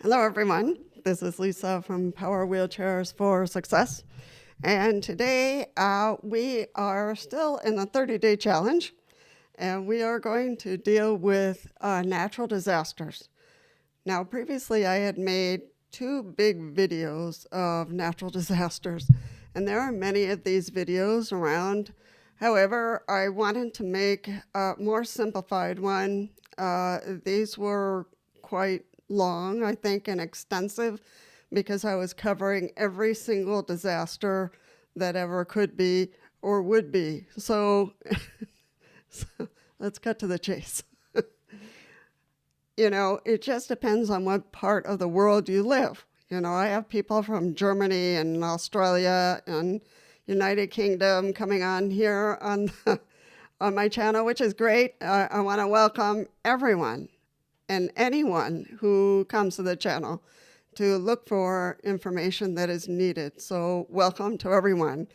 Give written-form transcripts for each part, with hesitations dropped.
Hello, everyone. This is Lisa from Power Wheelchairs for Success. And today we are still in the 30-day challenge, and we are going to deal with natural disasters. Now, previously I had made two big videos of natural disasters, and there are many of these videos around. However, I wanted to make a more simplified one. These were quite long, I think, and extensive because I was covering every single disaster that ever could be or would be. So, so let's cut to the chase. It just depends on what part of the world you live. I have people from Germany and Australia and United Kingdom coming on here on on my channel, which is great. I want to welcome everyone and anyone who comes to the channel to look for information that is needed. So welcome to everyone.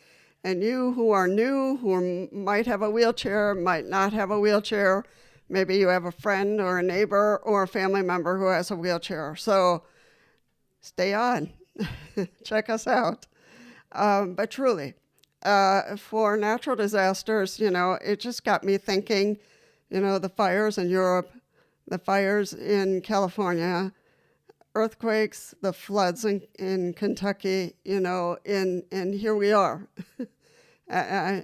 And you who are new, who might have a wheelchair, might not have a wheelchair, maybe you have a friend or a neighbor or a family member who has a wheelchair. So stay on, check us out. But truly, for natural disasters, it just got me thinking, the fires in Europe, the fires in California, earthquakes, the floods in Kentucky, and here we are. I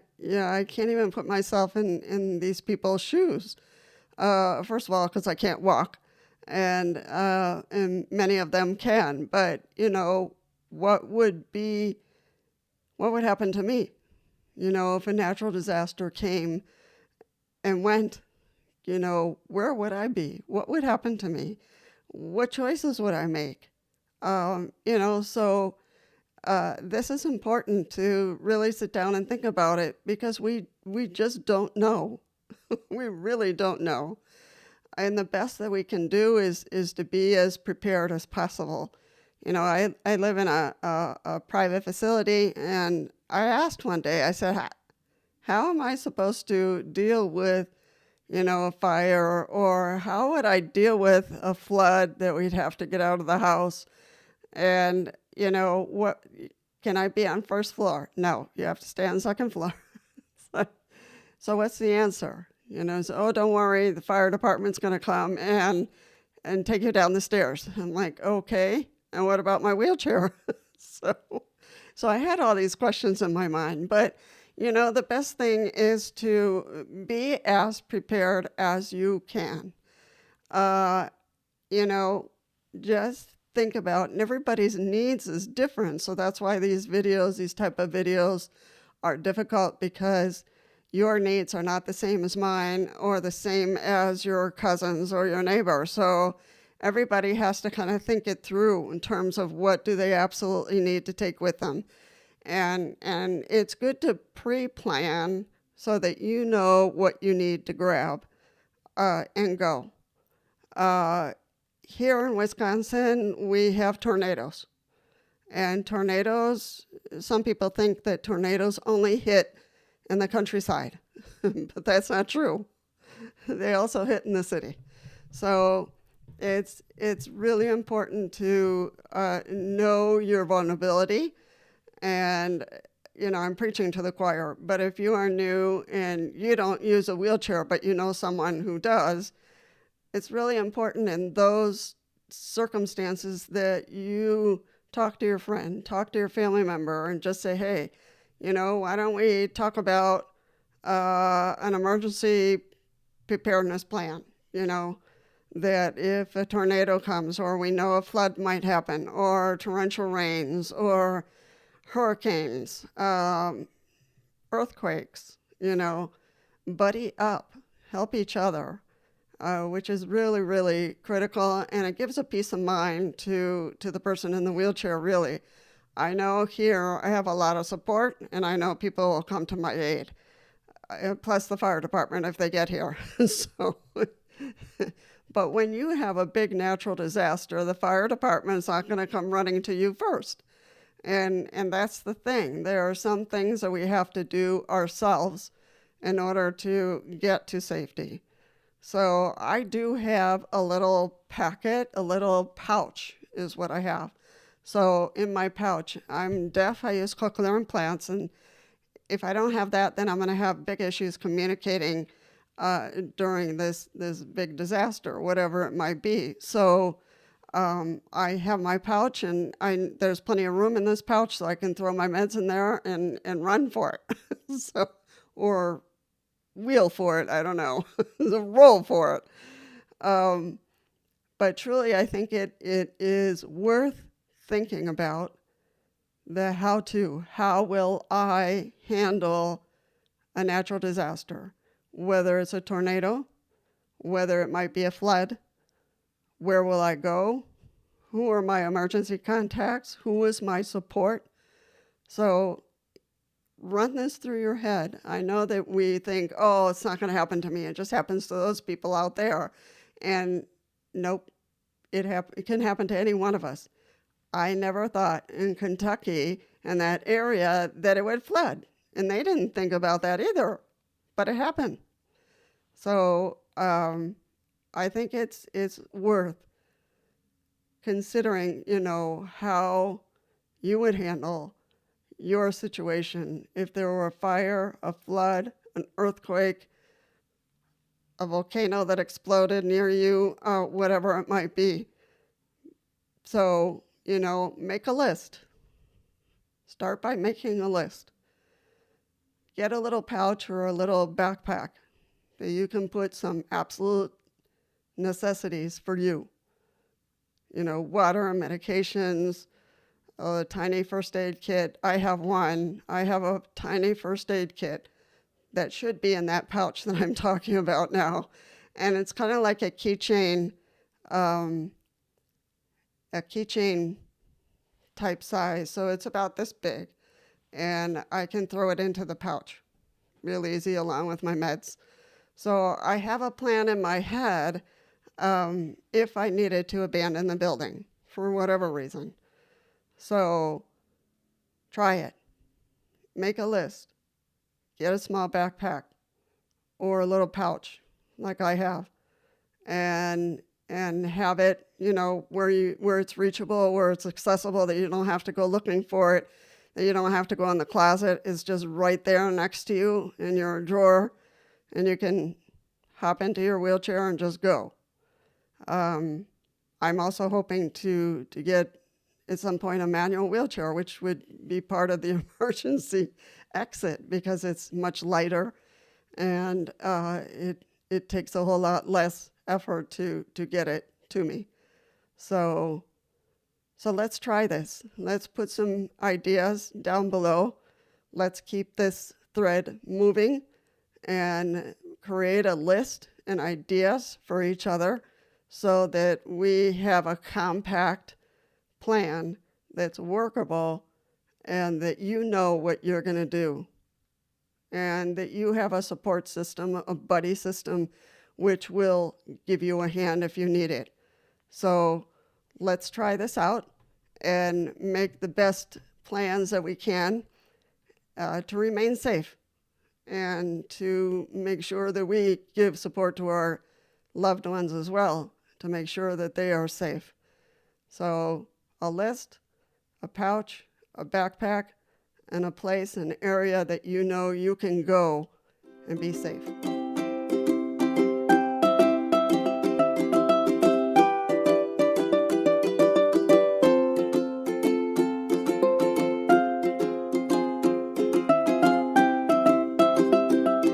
can't even put myself in these people's shoes. First of all, because I can't walk, and many of them can. But what would happen to me? If a natural disaster came and went, where would I be? What would happen to me? What choices would I make? So this is important to really sit down and think about it because we just don't know. We really don't know. And the best that we can do is to be as prepared as possible. I live in a private facility, and I asked one day, I said, how am I supposed to deal with a fire, or how would I deal with a flood that we'd have to get out of the house? And, what can I be on first floor? No, you have to stay on second floor. So what's the answer? So, don't worry, the fire department's going to come and take you down the stairs. I'm like, okay, and what about my wheelchair? So I had all these questions in my mind, but the best thing is to be as prepared as you can. Just think about, and everybody's needs is different. So that's why these type of videos are difficult, because your needs are not the same as mine or the same as your cousins or your neighbor. So everybody has to kind of think it through in terms of what do they absolutely need to take with them. And it's good to pre-plan so that you know what you need to grab and go. Here in Wisconsin, we have tornadoes. And tornadoes, some people think that tornadoes only hit in the countryside, but that's not true. They also hit in the city. So it's really important to know your vulnerability. And, I'm preaching to the choir, but if you are new and you don't use a wheelchair, but you know someone who does, it's really important in those circumstances that you talk to your friend, talk to your family member, and just say, hey, why don't we talk about an emergency preparedness plan, that if a tornado comes, or we know a flood might happen, or torrential rains, or hurricanes, earthquakes, buddy up, help each other, which is really, really critical. And it gives a peace of mind to the person in the wheelchair, really. I know here I have a lot of support, and I know people will come to my aid, plus the fire department if they get here. But when you have a big natural disaster, the fire department's not going to come running to you first. And that's the thing. There are some things that we have to do ourselves in order to get to safety. So I do have a little packet, a little pouch is what I have. So in my pouch, I'm deaf, I use cochlear implants, and if I don't have that, then I'm going to have big issues communicating during this big disaster, whatever it might be. So I have my pouch, and there's plenty of room in this pouch, so I can throw my meds in there and run for it. So, or wheel for it, I don't know, roll for it. But truly, I think it is worth thinking about the how to. How will I handle a natural disaster? Whether it's a tornado, whether it might be a flood, where will I go? Who are my emergency contacts? Who is my support? So run this through your head. I know that we think, oh, it's not going to happen to me. It just happens to those people out there. And nope, it can happen to any one of us. I never thought in Kentucky and that area that it would flood. And they didn't think about that either, but it happened. So I think it's worth considering, how you would handle your situation if there were a fire, a flood, an earthquake, a volcano that exploded near you, whatever it might be. So, make a list. Start by making a list. Get a little pouch or a little backpack that you can put some absolute necessities for you. Water and medications, a tiny first aid kit. I have one. I have a tiny first aid kit that should be in that pouch that I'm talking about now. And it's kind of like a keychain type size. So it's about this big. And I can throw it into the pouch real easy along with my meds. So I have a plan in my head if I needed to abandon the building for whatever reason. So try it. Make a list. Get a small backpack or a little pouch like I have, and have it, where it's reachable, where it's accessible, that you don't have to go looking for it, that you don't have to go in the closet. It's just right there next to you in your drawer, and you can hop into your wheelchair and just go. I'm also hoping to get at some point a manual wheelchair, which would be part of the emergency exit because it's much lighter, and it takes a whole lot less effort to get it to me. So let's try this. Let's put some ideas down below. Let's keep this thread moving and create a list and ideas for each other so that we have a compact plan that's workable and that you know what you're going to do and that you have a support system, a buddy system, which will give you a hand if you need it. So let's try this out and make the best plans that we can to remain safe and to make sure that we give support to our loved ones as well to make sure that they are safe. So a list, a pouch, a backpack, and a place, an area that you know you can go and be safe.